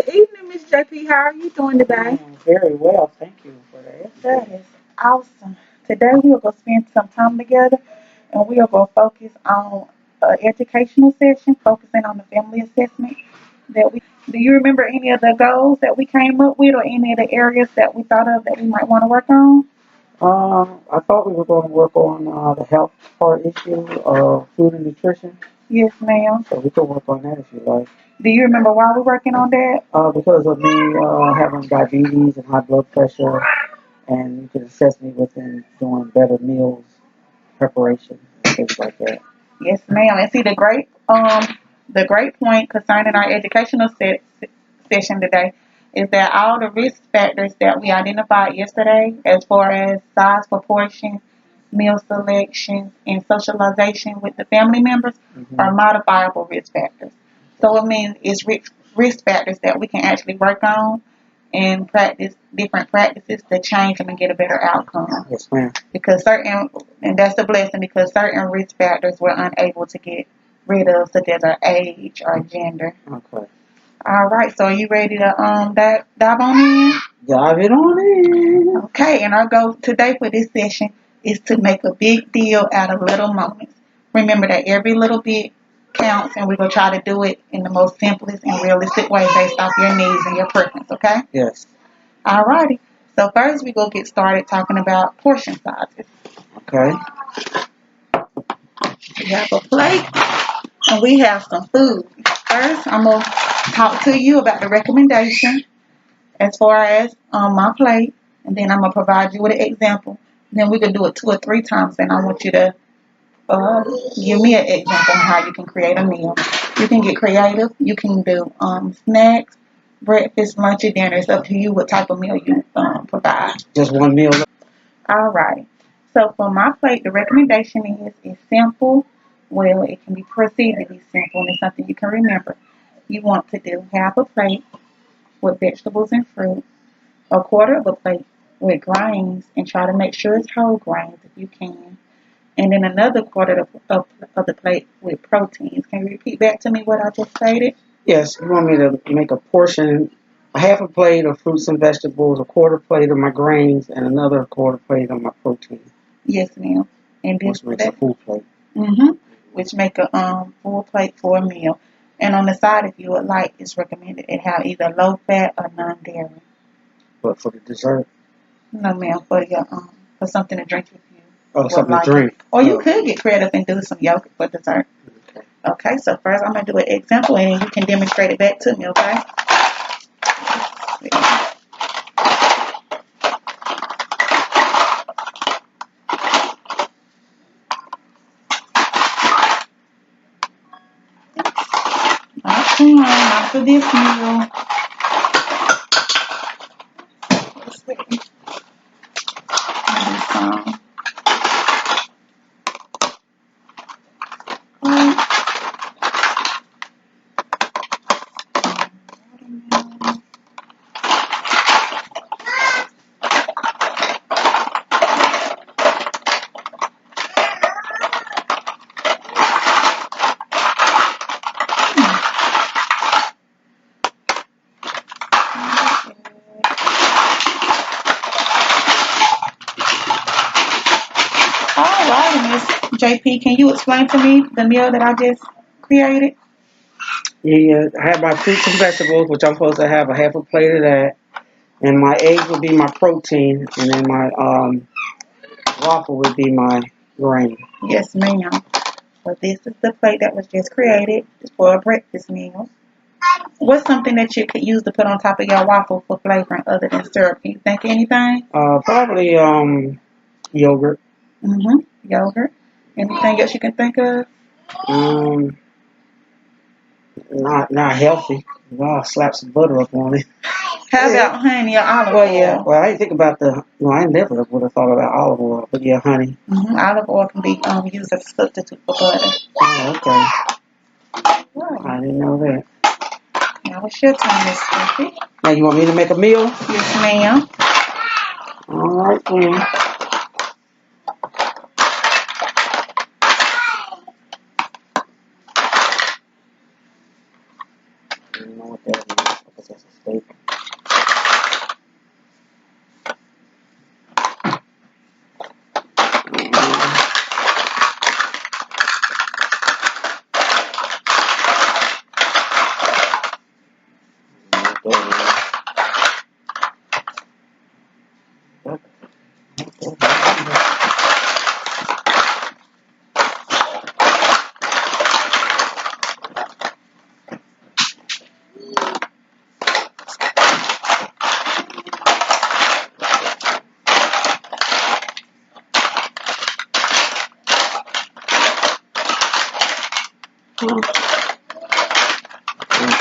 Good evening, Miss JP. How are you doing today? Very well, thank you for that. That is awesome. Today we are going to spend some time together and we are going to focus on an educational session, focusing on the family assessment that we do. You remember any of the goals that we came up with or any of the areas that we thought of that we might want to work on? I thought we were going to work on the health part issue of food and nutrition, Yes, ma'am. so we could work on that if you like. Do you remember why we're working on that? Because of me having diabetes and high blood pressure, and you can assess me within doing better meals preparation and things like that. Yes, ma'am. And see the great point concerning our educational session today is that all the risk factors that we identified yesterday, as far as size proportion, meal selection, and socialization with the family members, are modifiable risk factors. So it means it's risk factors that we can actually work on and practice different practices to change them and get a better outcome. Yes, ma'am. And that's a blessing because certain risk factors we're unable to get rid of, such as our age or gender. Okay. All right, so are you ready to dive on in? Dive it on in. Okay, and our goal today for this session is to make a big deal out of little moments. Remember that every little bit counts, and we're going to try to do it in the most simplest and realistic way based off your needs and your preference, okay? Yes. All righty. So first we're going to get started talking about portion sizes. Okay. We have a plate, and we have some food. First, I'm going to talk to you about the recommendation as far as my plate, and then I'm going to provide you with an example. Then we can do it 2 or 3 times, and I want you to give me an example on how you can create a meal. You can get creative. You can do snacks, breakfast, lunch, or dinner. It's up to you what type of meal you provide. Just one meal. All right. So for my plate, the recommendation is it's simple. Well, it can be perceived to be simple, and it's something you can remember. You want to do half a plate with vegetables and fruit, a quarter of a plate with grains, and try to make sure it's whole grains if you can, and then another quarter of the plate with proteins. Can you repeat back to me what I just stated? Yes, you want me to make a portion, a half a plate of fruits and vegetables, a quarter plate of my grains, and another quarter plate of my protein. Yes, ma'am. And this Which makes a full plate. Which make a full plate for a meal. And on the side, if you would like, it's recommended it have either low fat or non-dairy. But for the dessert? No, ma'am. For something to drink with you. Oh, something to drink. Or you could get creative and do some yogurt for dessert. Okay, so first I'm going to do an example and you can demonstrate it back to me, okay? Okay, after this meal. Let's see. Miss JP, can you explain to me the meal that I just created? Yeah, I have my fruits and vegetables, which I'm supposed to have a half a plate of that. And my eggs would be my protein, and then my waffle would be my grain. Yes, ma'am. So this is the plate that was just created. It's for a breakfast meal. What's something that you could use to put on top of your waffle for flavoring other than syrup? Can you think of anything? Probably yogurt. Yogurt. Anything else you can think of? Not healthy. I'll slap some butter up on it. How about honey or olive oil? Well, yeah. Well, I didn't think about I never would have thought about olive oil. But yeah, honey. Olive oil can be used as a substitute for butter. Oh, okay. Right. I didn't know that. Now it's your turn, Miss Sophie. Now you want me to make a meal? Yes, ma'am. All right, then. Because that's a steak.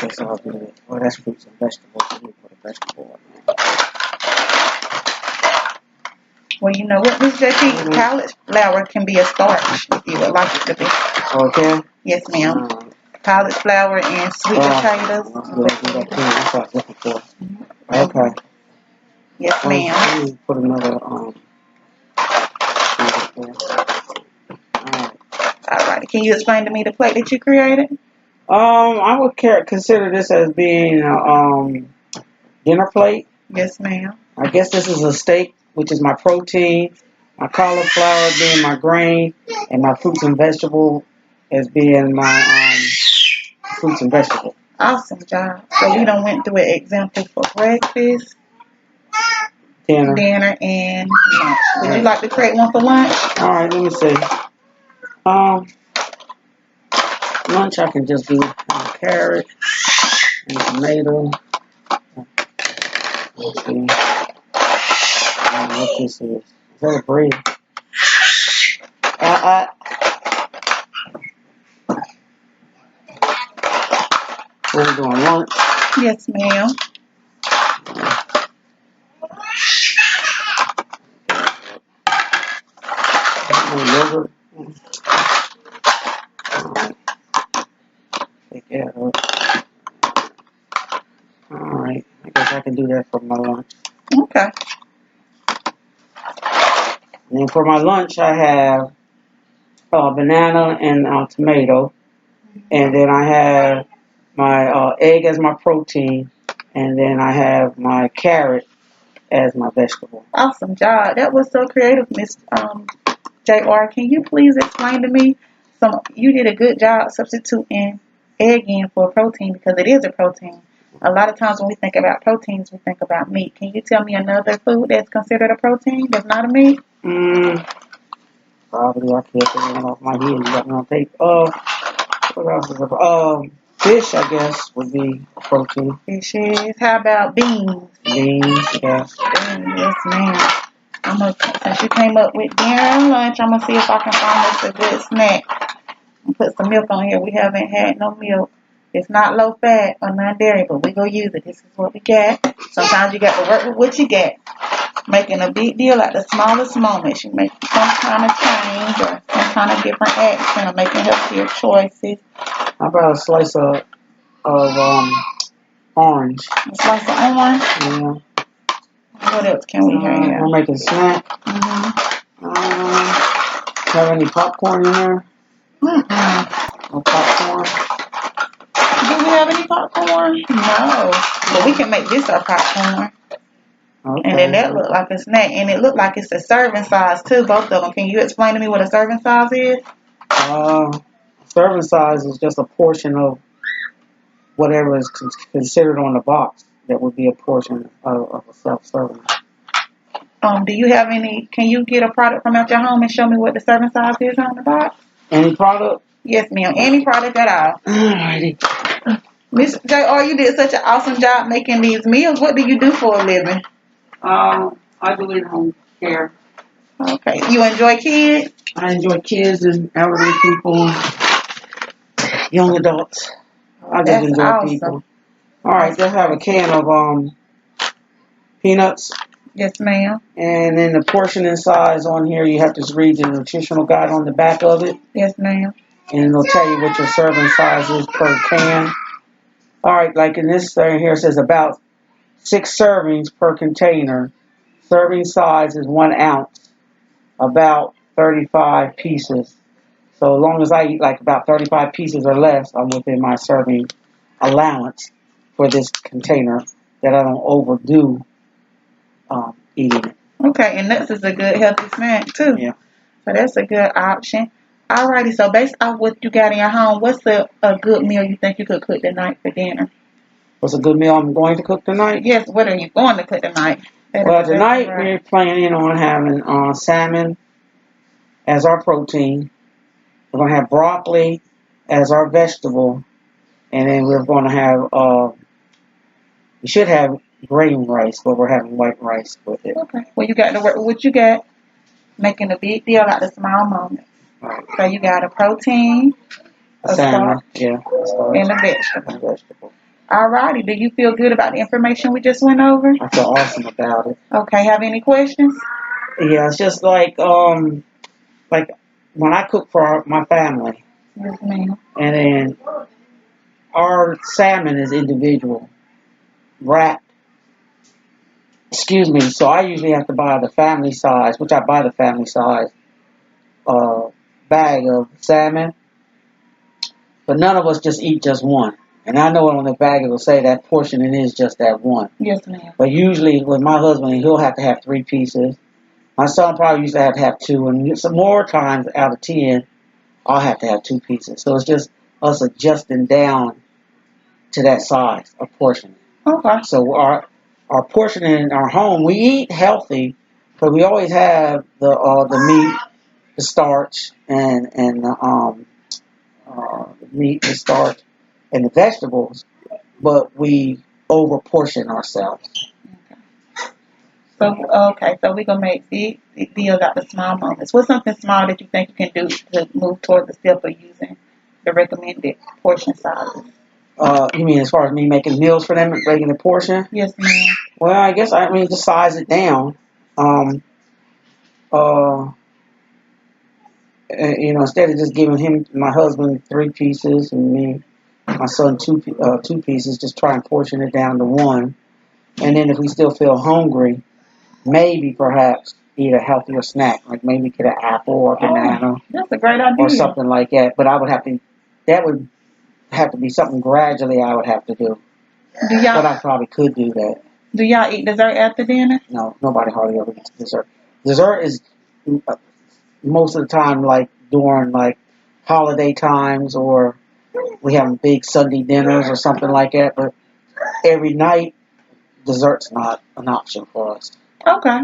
That's all good. Well, that's fruits and vegetables. Let me put a vegetable up Well, you know what, Miss JP? Cauliflower can be a starch if you would like it to be. there. Okay. Yes, ma'am. Cauliflower and sweet potatoes. That's good. I do that too. That's what I was looking for. Okay. Yes, ma'am. Let me put another All right. Can you explain to me the plate that you created? I would consider this as being a dinner plate. Yes, ma'am. I guess this is a steak, which is my protein, my cauliflower being my grain, and my fruits and vegetable as being my fruits and vegetable. Awesome job. So we done went through an example for breakfast, dinner, and lunch. Would you like to create one for lunch? All right, let me see. Lunch I can just do carrot and tomato. Let's see. I don't know what this is. Is that a bread? We're doing lunch. Yes, ma'am. Yogurt. Take that up. Alright, I guess I can do that for my lunch. Okay. And then for my lunch, I have banana and tomato. And then I have my egg as my protein. And then I have my carrot as my vegetable. Awesome job. That was so creative, Miss JR. Can you please explain to me? You did a good job substituting egg in for protein because it is a protein. A lot of times when we think about proteins, we think about meat. Can you tell me another food that's considered a protein that's not a meat? Probably I can't think of off my head. You got me on tape. What else is a fish? I guess would be a protein. Fishes. How about beans? Beans, yes. Beans, yes, ma'am. Since you came up with dinner and lunch, I'm gonna see if I can find us a good snack. And put some milk on here. We haven't had no milk. It's not low fat or non-dairy, but we gonna use it. This is what we got. Sometimes you got to work with what you got. Making a big deal at the smallest moments. You make some kind of change or some kind of different action or making healthier choices. How about a slice of orange? A slice of orange? Yeah. What else can we have? We're making snack. Have any popcorn in there? No popcorn? Do we have any popcorn? No. But we can make this our popcorn. Okay. And then that look like a snack. And it looked like it's a serving size too, both of them. Can you explain to me what a serving size is? Serving size is just a portion of whatever is considered on the box. That would be a portion of a self-serving. Do you have any, can you get a product from out your home and show me what the serving size is on the box? Any product? Yes, ma'am. Any product at all. Alrighty. Miss JR, you did such an awesome job making these meals. What do you do for a living? I do in-home care. Okay. You enjoy kids? I enjoy kids and elderly people, young adults. I just enjoy awesome. people. Alright, they'll have a can of peanuts. Yes, ma'am. And then the portioning size on here, you have to read the nutritional guide on the back of it. Yes, ma'am. And it'll tell you what your serving size is per can. Alright, like in this thing here, it says about 6 servings per container. Serving size is 1 ounce, about 35 pieces. So as long as I eat like about 35 pieces or less, I'm within my serving allowance for this container that I don't overdo eating it. Okay, and nuts is a good healthy snack too. Yeah. So that's a good option. Alrighty, so based off what you got in your home, what's a good meal you think you could cook tonight for dinner? What's a good meal I'm going to cook tonight? Yes, what are you going to cook tonight? Well, tonight we're planning on having salmon as our protein. We're going to have broccoli as our vegetable. And then we're going to have, we should have grain rice, but we're having white rice with it. Okay. Well, you got to work with what you got, making a big deal out of small moments. Right. So you got a protein, a salmon, and a vegetable. Alrighty, do you feel good about the information we just went over? I feel awesome about it. Okay, have any questions? Yeah, it's just like when I cook for my family. Yes, ma'am. And then our salmon is individual, wrapped. Excuse me. So I usually have to buy the family size, which I buy the family size bag of salmon. But none of us just eat just one. And I know on the bag it will say that portion it is just that one. Yes, ma'am. But usually with my husband, he'll have to have 3 pieces. My son probably used to have 2. And some more times out of 10, I'll have to have 2 pieces. So it's just us adjusting down to that size of portion. Okay. So our portioning in our home, we eat healthy, but we always have the meat, the starch, and the meat, the starch, and the vegetables, but we over portion ourselves. So we're gonna make big deals out of small moments. What's something small that you think you can do to move towards the step of using the recommended portion sizes? You mean as far as me making meals for them and making the portion? Yes, ma'am. Well, I guess just size it down. Instead of just giving my husband 3 pieces and me, my son 2 pieces, just try and portion it down to 1. And then if we still feel hungry, maybe perhaps eat a healthier snack, like maybe get an apple or a banana. That's a great idea. Or something like that. But that would have to be something gradually I would have to do. But I probably could do that. Do y'all eat dessert after dinner? No, nobody hardly ever eats dessert. Dessert is most of the time like during like holiday times or we have big Sunday dinners or something like that. But every night, dessert's not an option for us. Okay.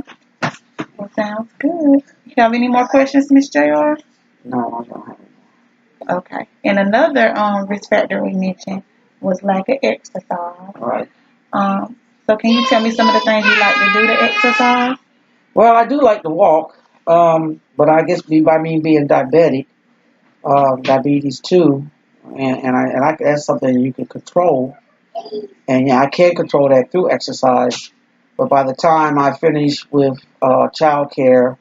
Well, sounds good. You have any more questions, Miss JR? No, I don't have any more. Okay. And another risk factor we mentioned was lack of exercise. All right. So can you tell me some of the things you like to do to exercise? Well, I do like to walk, but I guess by me being diabetic, diabetes too, and that's something you can control, and I can control that through exercise. But by the time I finish with childcare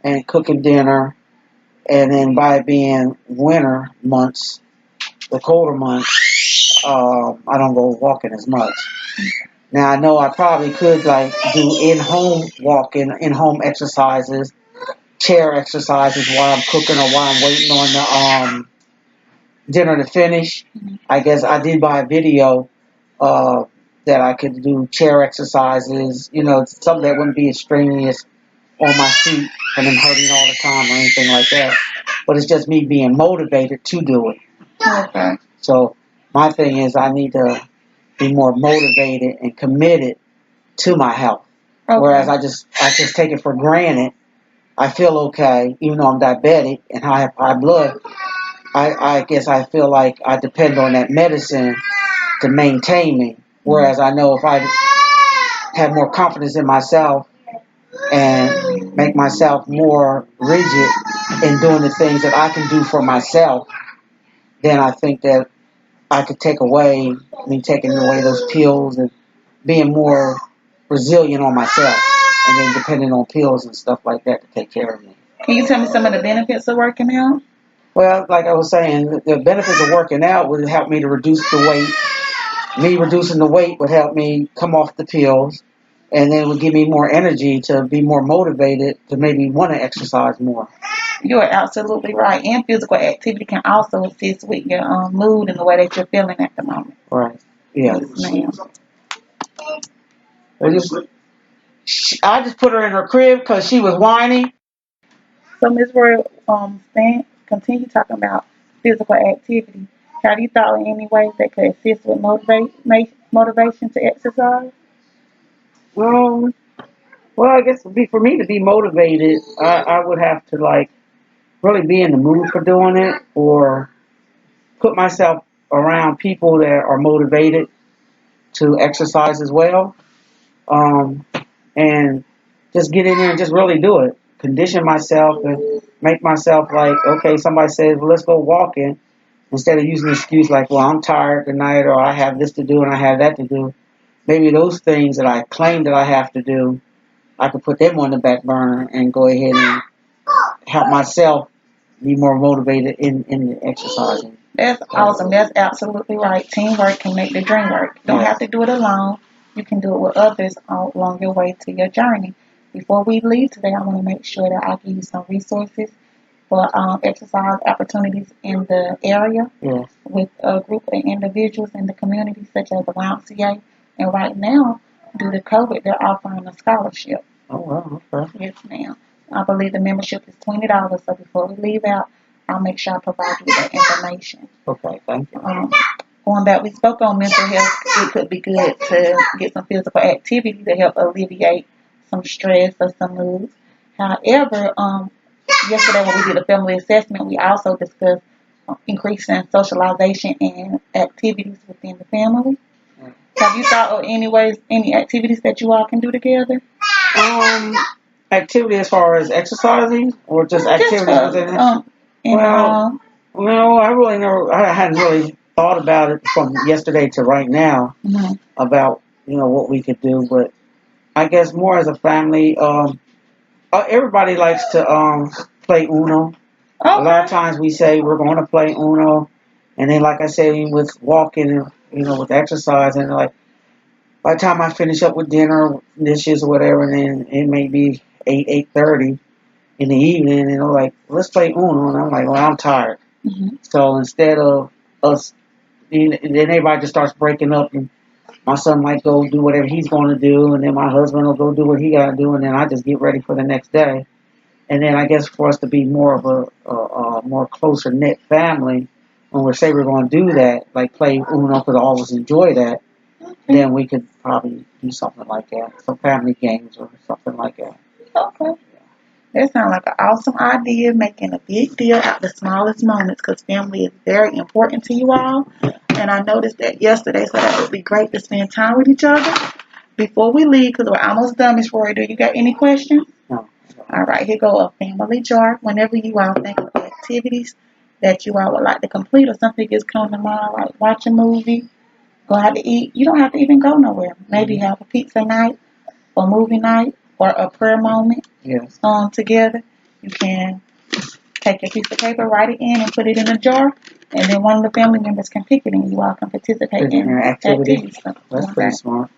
and cooking dinner, and then by it being winter months, the colder months, I don't go walking as much. Now I know I probably could do in-home walking, in-home exercises, chair exercises while I'm cooking or while I'm waiting on the dinner to finish. I guess I did buy a video that I could do chair exercises, something that wouldn't be as strenuous on my feet and them hurting all the time or anything like that. But it's just me being motivated to do it. Okay. So my thing is I need to be more motivated and committed to my health. Okay. Whereas I just take it for granted. I feel okay, even though I'm diabetic and I have high blood. I guess I feel like I depend on that medicine to maintain me. Whereas I know if I have more confidence in myself and make myself more rigid in doing the things that I can do for myself, then I think that I could taking away those pills and being more resilient on myself and then depending on pills and stuff like that to take care of me. Can you tell me some of the benefits of working out? Well, like I was saying, the benefits of working out would help me to reduce the weight. Me reducing the weight would help me come off the pills, and then it would give me more energy to be more motivated to maybe want to exercise more. You are absolutely right. And physical activity can also assist with your mood and the way that you're feeling at the moment. Right. Yeah. Yes, ma'am. I just put her in her crib because she was whining. So, Ms. Roy, continue talking about physical activity. Have you thought of any ways that could assist with motivation to exercise? Um, well, I guess for me to be motivated, I would have to like really be in the mood for doing it, or put myself around people that are motivated to exercise as well. Um, and just get in there and just really do it. Condition myself and make myself like, okay, somebody says, well, let's go walking. Instead of using an excuse like, well, I'm tired tonight, or I have this to do and I have that to do. Maybe those things that I claim that I have to do, I could put them on the back burner and go ahead and help myself be more motivated in the exercising. That's awesome. That's absolutely right. Teamwork can make the dream work. You don't have to do it alone. You can do it with others along your way to your journey. Before we leave today, I want to make sure that I give you some resources for exercise opportunities in the area Yes. with a group of individuals in the community, such as the YMCA. And right now, due to COVID, they're offering a scholarship. Oh, wow. Okay. Yes, ma'am. I believe the membership is $20. So before we leave out, I'll make sure I provide you with that information. Okay. Thank you. Going back, we spoke on mental health. It could be good to get some physical activity to help alleviate some stress or some moods. However, yesterday when we did a family assessment, we also discussed increasing socialization and activities within the family. Have you thought of any activities that you all can do together? Activity as far as exercising, or just activities within it? Well, no, I hadn't really thought about it from yesterday to right now about what we could do, but I guess more as a family. Everybody likes to play Uno. Okay. A lot of times we say we're going to play Uno, and then like I said, with walking and with exercise, and like by the time I finish up with dinner, dishes or whatever, and then it may be 8:30 in the evening, and they're like, let's play Uno, and I'm like, well, I'm tired. Mm-hmm. So instead of us, then everybody just starts breaking up, and my son might go do whatever he's going to do, and then my husband will go do what he got to do, and then I just get ready for the next day. And then I guess for us to be more of a more closer knit family, when we say we're going to do that, like play Uno, because I always enjoy that, then we could probably do something like that, some family games or something like that. Okay. That sounds like an awesome idea, making a big deal out of the smallest moments, because family is very important to you all. And I noticed that yesterday, so that would be great to spend time with each other. Before we leave, because we're almost done, Ms. Roy, do you got any questions? No. All right, here go a family jar. Whenever you all think of activities that you all would like to complete, or something just come to mind, like watch a movie, go out to eat. You don't have to even go nowhere. Maybe have a pizza night or movie night or a prayer moment. Yes. Together. You can take your piece of paper, write it in, and put it in a jar, and then one of the family members can pick it, and you all can participate in activities. That's pretty smart.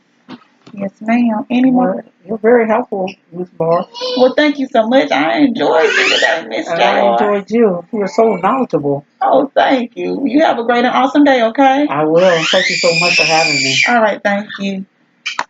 Yes, ma'am. Any more? You're very helpful, Miss Barr. Well, thank you so much. I enjoyed you today, Miss J. I enjoyed you. You were so knowledgeable. Oh, thank you. You have a great and awesome day, okay? I will. Thank you so much for having me. All right, thank you.